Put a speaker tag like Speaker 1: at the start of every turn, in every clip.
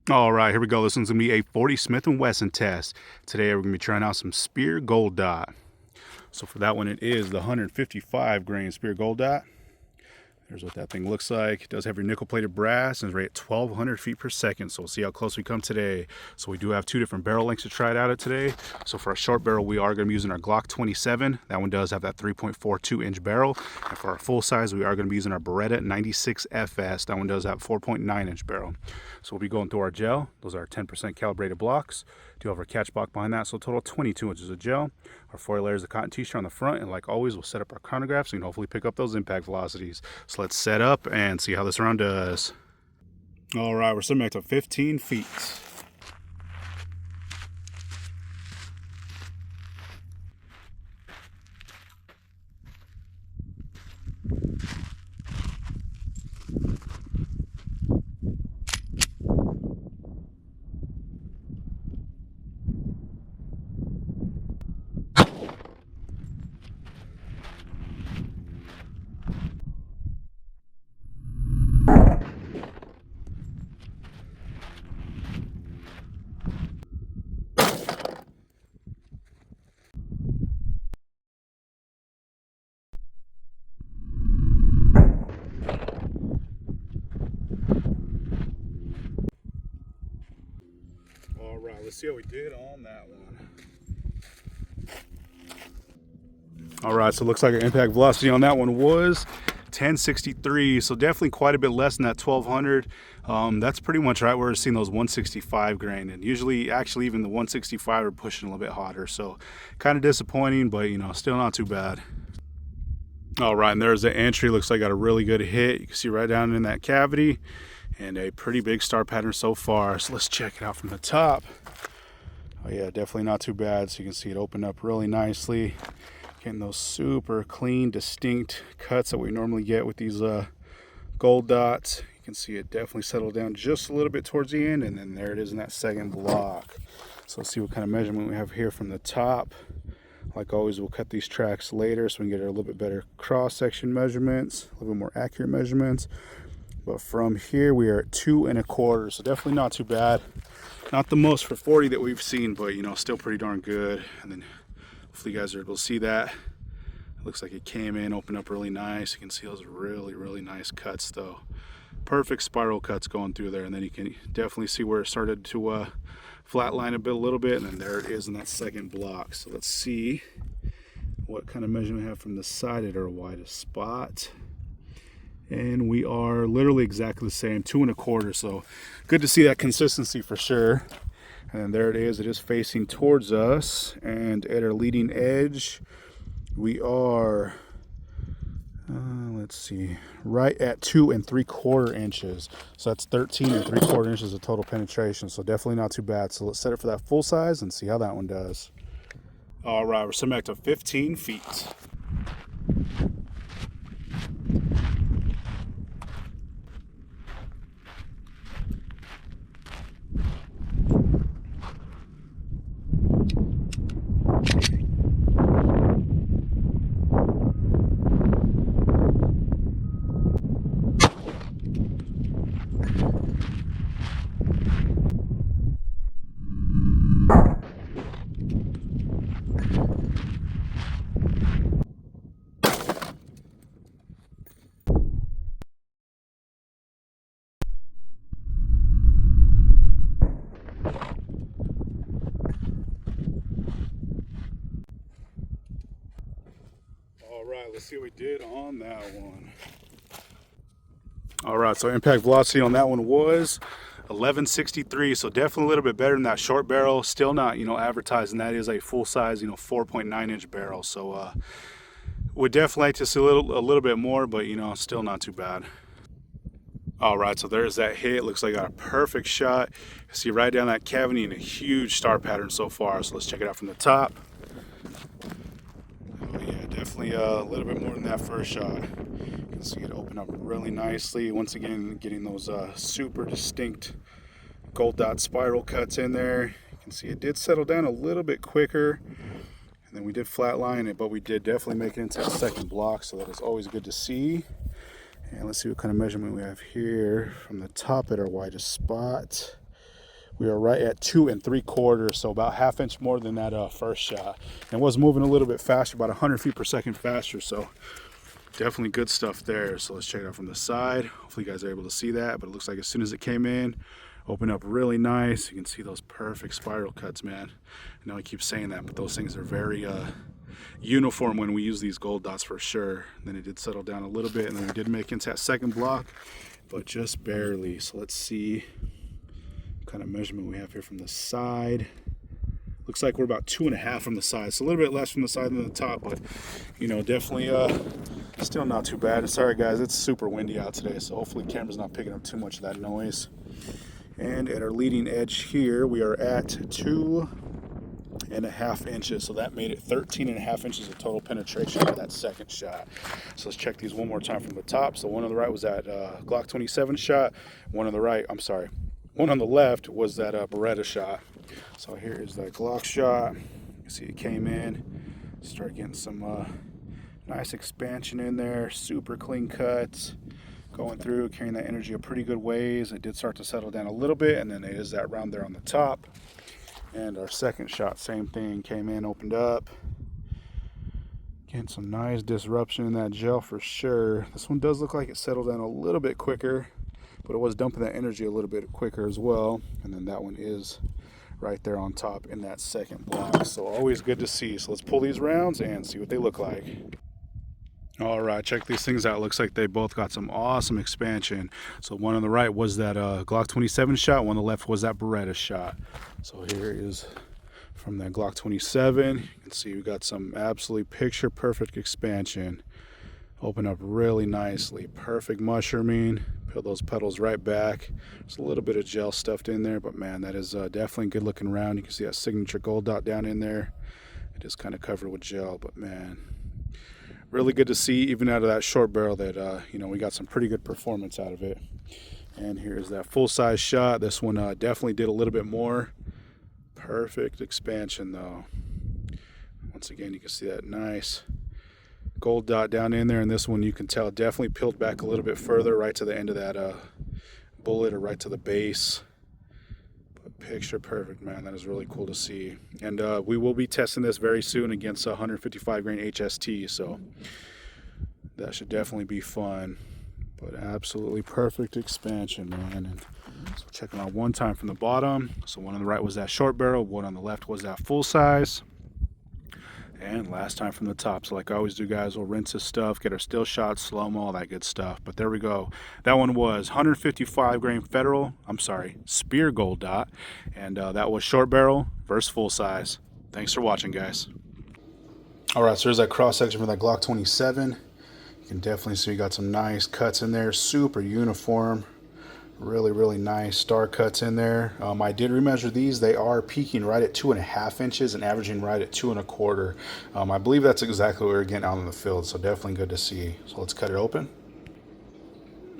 Speaker 1: All right, here we go. This one's gonna be a 40 Smith & Wesson test. Today we're gonna be trying out some Speer Gold Dot. So for that one, it is the 155 grain Speer Gold Dot. There's what that thing looks like. It does have your nickel plated brass and is rated at 1200 feet per second. So we'll see how close we come today. So we do have two different barrel lengths to try it out at today. So for a short barrel, we are going to be using our Glock 27. That one does have that 3.42 inch barrel. And for our full size, we are going to be using our Beretta 96 FS. That one does have 4.9 inch barrel. So we'll be going through our gel. Those are our 10% calibrated blocks. Do have our catch block behind that, so a total of 22 inches of gel. Our 4 layers of cotton t-shirt on the front, and like always, we'll set up our chronograph so we can hopefully pick up those impact velocities. So let's set up and see how this round does. All right, we're setting back to 15 feet. All right, let's see how we did on that one. All right, so it looks like our impact velocity on that one was 1063, so definitely quite a bit less than that 1200. That's pretty much right where we're seeing those 165 grain, and usually actually even the 165 are pushing a little bit hotter, so kind of disappointing, but you know, still not too bad. All right, and there's the entry. Looks like I got a really good hit. You can see right down in that cavity, and a pretty big star pattern so far. So let's check it out from the top. Oh yeah, definitely not too bad. So you can see it open up really nicely. Getting those super clean, distinct cuts that we normally get with these gold dots. You can see it definitely settled down just a little bit towards the end, and then there it is in that second block. So let's see what kind of measurement we have here from the top. Like always, we'll cut these tracks later so we can get a little bit better cross-section measurements, a little bit more accurate measurements. But from here, we are at 2 1/4, so definitely not too bad. Not the most for 40 that we've seen, but you know, still pretty darn good. And then hopefully you guys are able to see that. It looks like it came in, opened up really nice. You can see those really nice cuts though. Perfect spiral cuts going through there, and then you can definitely see where it started to flatline a little bit, and then there it is in that second block. So let's see what kind of measurement we have from the side at our widest spot. And we are literally exactly the same, 2 1/4. So good to see that consistency for sure. And there it is facing towards us, and at our leading edge we are let's see, right at 2 3/4 inches. So that's 13 3/4 inches of total penetration. So definitely not too bad. So let's set it for that full size and see how that one does. All right, we're setting back to 15 feet. All right, let's see what we did on that one. All right, so impact velocity on that one was 1163, so definitely a little bit better than that short barrel. Still not, you know, advertising that is a full size, you know, 4.9 inch barrel. So would definitely like to see a little bit more, but you know, still not too bad. All right, so there's that hit. Looks like I got a perfect shot. See right down that cavity and a huge star pattern so far. So let's check it out from the top. Oh yeah, definitely a little bit more than that first shot. You can see it open up really nicely. Once again, getting those super distinct gold dot spiral cuts in there. You can see it did settle down a little bit quicker, and then we did flatline it, but we did definitely make it into that second block, so that is always good to see. And let's see what kind of measurement we have here from the top at our widest spot. We are right at 2 3/4, so about ½ inch more than that first shot, and was moving a little bit faster, about 100 feet per second faster. So definitely good stuff there. So let's check it out from the side. Hopefully you guys are able to see that, but it looks like as soon as it came in, opened up really nice. You can see those perfect spiral cuts, man. I know I keep saying that, but those things are very uniform when we use these gold dots for sure. And then it did settle down a little bit, and then we did make into that second block, but just barely. So let's see what kind of measurement we have here from the side. Looks like we're about 2.5 from the side, so a little bit less from the side than the top, but you know, definitely still not too bad. Sorry guys, it's super windy out today, so hopefully the camera's not picking up too much of that noise. And at our leading edge here, we are at 2.5 inches, so that made it 13.5 inches of total penetration for that second shot. So let's check these one more time from the top. So one on the right was that Glock 27 shot. One on the left was that Beretta shot. So here is that Glock shot. You see it came in, start getting some nice expansion in there, super clean cuts, going through, carrying that energy a pretty good ways. It did start to settle down a little bit, and then there is that round there on the top. And our second shot, same thing, came in, opened up, getting some nice disruption in that gel for sure. This one does look like it settled down a little bit quicker, but it was dumping that energy a little bit quicker as well. And then that one is right there on top in that second block. So always good to see. So let's pull these rounds and see what they look like. All right, check these things out. Looks like they both got some awesome expansion. So one on the right was that Glock 27 shot. One on the left was that Beretta shot. So here is from that Glock 27. You can see we got some absolutely picture perfect expansion. Open up really nicely. Perfect mushrooming. Peel those petals right back. There's a little bit of gel stuffed in there, but man, that is definitely a good looking round. You can see that signature gold dot down in there. It is kind of covered with gel, but man, really good to see, even out of that short barrel, that you know, we got some pretty good performance out of it. And here's that full-size shot. This one definitely did a little bit more. Perfect expansion though. Once again, you can see that nice gold dot down in there, and this one you can tell definitely peeled back a little bit further, right to the end of that bullet, or right to the base. But picture perfect, man. That is really cool to see. And we will be testing this very soon against 155 grain HST, so that should definitely be fun. But absolutely perfect expansion, man. And so checking out one time from the bottom. So one on the right was that short barrel, one on the left was that full size. And last time from the top. So like I always do, guys, we'll rinse this stuff, get our still shots, slow-mo, all that good stuff. But there we go. That one was 155 grain Speer Gold Dot. And that was short barrel versus full size. Thanks for watching, guys. All right, so there's that cross section for that Glock 27. You can definitely see we got some nice cuts in there, super uniform. Really nice star cuts in there. I did remeasure these. They are peaking right at 2.5 inches and averaging right at 2 1/4. I believe that's exactly what we were getting out in the field, so definitely good to see. So let's cut it open.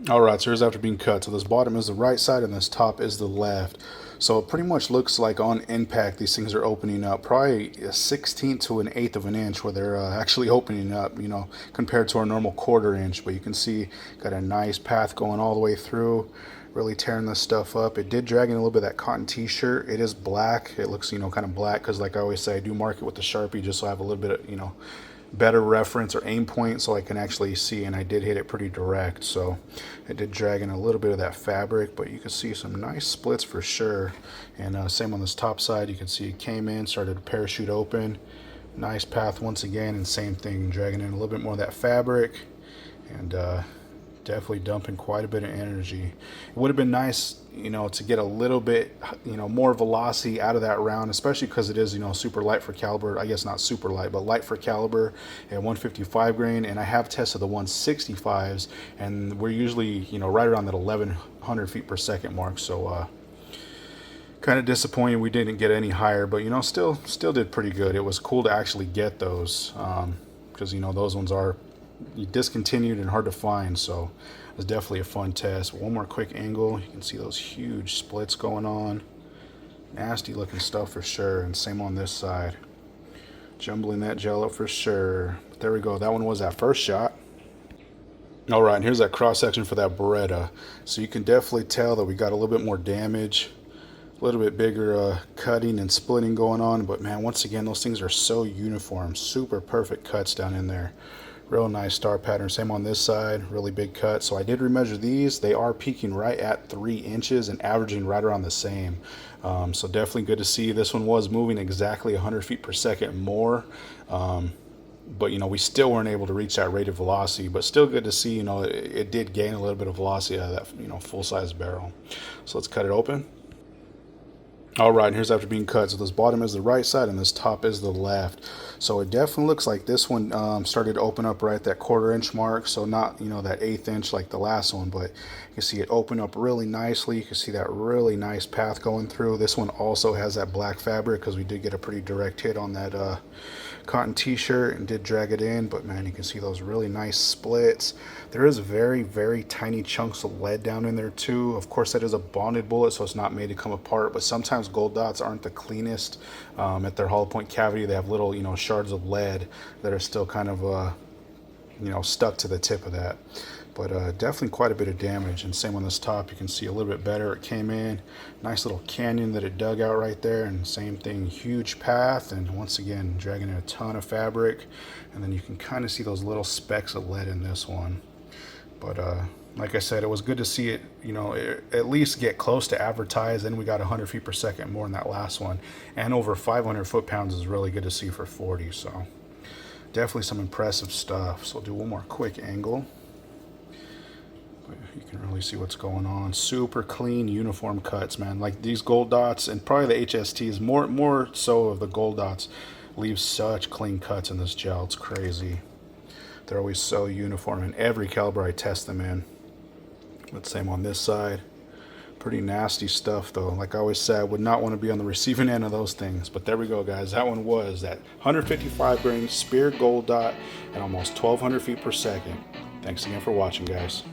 Speaker 1: All right, so here's after being cut. So this bottom is the right side and this top is the left. So it pretty much looks like on impact these things are opening up probably a 1/16 to an 1/8 of an inch where they're actually opening up, you know, compared to our normal 1/4 inch. But you can see got a nice path going all the way through, really tearing this stuff up. It did drag in a little bit of that cotton t-shirt. It is black. It looks, you know, kind of black because like I always say, I do mark it with the Sharpie just so I have a little bit of, you know, better reference or aim point so I can actually see, and I did hit it pretty direct, so it did drag in a little bit of that fabric, but you can see some nice splits for sure. And same on this top side, you can see it came in, started to parachute open, nice path once again, and same thing, dragging in a little bit more of that fabric, and definitely dumping quite a bit of energy. It would have been nice, you know, to get a little bit, you know, more velocity out of that round, especially because it is, you know, super light for caliber. I guess not super light, but light for caliber at 155 grain. And I have tested the 165s, and we're usually, you know, right around that 1100 feet per second mark. So kind of disappointed we didn't get any higher, but you know, still did pretty good. It was cool to actually get those because you know, those ones are discontinued and hard to find, so it was definitely a fun test. One more quick angle, you can see those huge splits going on. Nasty looking stuff for sure. And same on this side, jumbling that gel up for sure. But there we go, that one was that first shot. All right, and here's that cross section for that Beretta. So you can definitely tell that we got a little bit more damage, a little bit bigger cutting and splitting going on, but man, once again, those things are so uniform, super perfect cuts down in there. Real nice star pattern. Same on this side, really big cut. So I did remeasure these. They are peaking right at 3 inches and averaging right around the same. So definitely good to see. This one was moving exactly 100 feet per second more. But you know, we still weren't able to reach that rated velocity, but still good to see, you know, it did gain a little bit of velocity out of that, you know, full-size barrel. So let's cut it open. All right, and here's after being cut. So this bottom is the right side and this top is the left. So it definitely looks like this one started to open up right at that 1/4 inch mark. So not, you know, that 1/8 inch like the last one, but you can see it open up really nicely. You can see that really nice path going through. This one also has that black fabric because we did get a pretty direct hit on that cotton t-shirt and did drag it in, but man, you can see those really nice splits. There is very, very tiny chunks of lead down in there too. Of course, that is a bonded bullet, so it's not made to come apart, but sometimes gold dots aren't the cleanest. At their hollow point cavity, they have little, you know, shards of lead that are still kind of you know, stuck to the tip of that. But definitely quite a bit of damage. And same on this top, you can see a little bit better. It came in, nice little canyon that it dug out right there, and same thing, huge path, and once again dragging in a ton of fabric. And then you can kind of see those little specks of lead in this one. But like I said, it was good to see it, you know, at least get close to advertised. Then we got 100 feet per second more than that last one, and over 500 foot-pounds is really good to see for 40. So definitely some impressive stuff. So I'll do one more quick angle. You can really see what's going on. Super clean, uniform cuts, man. Like these gold dots, and probably the HSTs, more so of the gold dots, leave such clean cuts in this gel. It's crazy. They're always so uniform in every caliber I test them in. But same on this side. Pretty nasty stuff though. Like I always said, I would not want to be on the receiving end of those things. But there we go, guys. That one was that 155 grain Speer Gold Dot at almost 1,200 feet per second. Thanks again for watching, guys.